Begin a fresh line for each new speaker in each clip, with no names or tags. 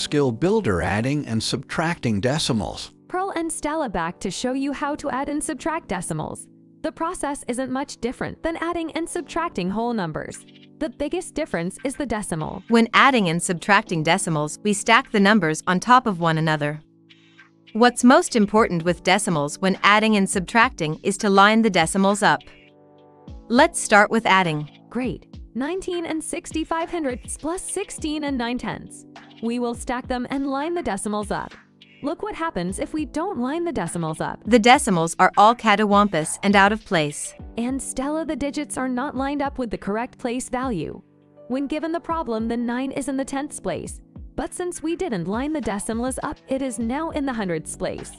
skill builder adding and subtracting decimals.
Pearl and Stella back to show you how to add and subtract decimals. The process isn't much different than adding and subtracting whole numbers. The biggest difference is the decimal.
When adding and subtracting decimals, we stack the numbers on top of one another. What's most important with decimals when adding and subtracting is to line the decimals up. Let's start with adding.
Great. 19 and 65/100ths plus 16 and 9/10ths. We will stack them and line the decimals up. Look what happens if we don't line the decimals up.
The decimals are all catawampus and out of place.
And Stella, the digits are not lined up with the correct place value. When given the problem, the 9 is in the 10ths place. But since we didn't line the decimals up, it is now in the 100ths place.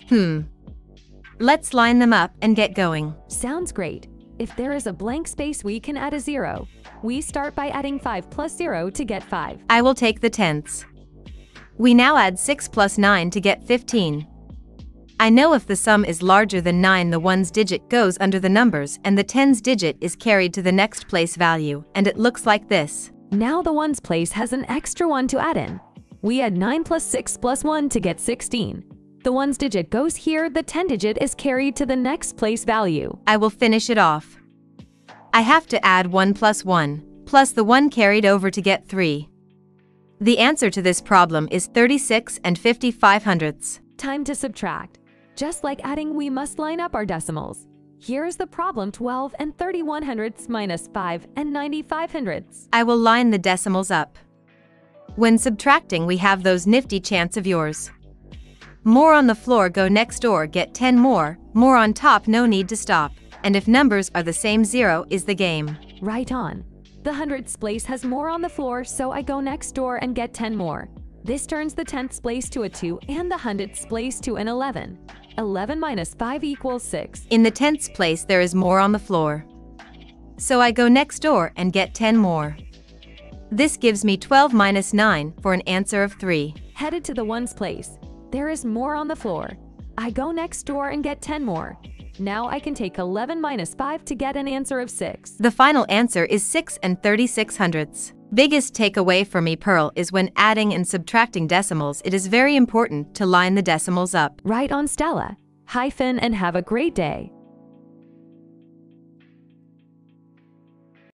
Let's line them up and get going.
Sounds great. If there is a blank space, we can add a 0. We start by adding 5 plus 0 to get 5.
I will take the tenths. We now add 6 plus 9 to get 15. I know if the sum is larger than 9, the ones digit goes under the numbers and the tens digit is carried to the next place value, and it looks like this.
Now the ones place has an extra 1 to add in. We add 9 plus 6 plus 1 to get 16. The ones digit goes here, the 10 digit is carried to the next place value.
I will finish it off. I have to add 1 plus 1, plus the 1 carried over to get 3. The answer to this problem is 36 and 55/100ths.
Time to subtract. Just like adding, we must line up our decimals. Here's the problem: 12 and 31/100ths minus 5 and 95/100ths.
I will line the decimals up. When subtracting, we have those nifty chants of yours. More on the floor, go next door, get 10 more. More on top, no need to stop. And if numbers are the same, 0 is the game.
Right on. The 100ths place has more on the floor, so I go next door and get 10 more. This turns the 10ths place to a 2 and the 100ths place to an 11. 11 minus 5 equals 6.
In the 10ths place, there is more on the floor. So I go next door and get 10 more. This gives me 12 minus 9 for an answer of 3.
Headed to the ones place. There is more on the floor. I go next door and get 10 more. Now I can take 11 minus 5 to get an answer of 6.
The final answer is 6 and 36/100ths. Biggest takeaway for me, Pearl, is when adding and subtracting decimals, it is very important to line the decimals up.
Right on, Stella. Hi, Finn, and have a great day.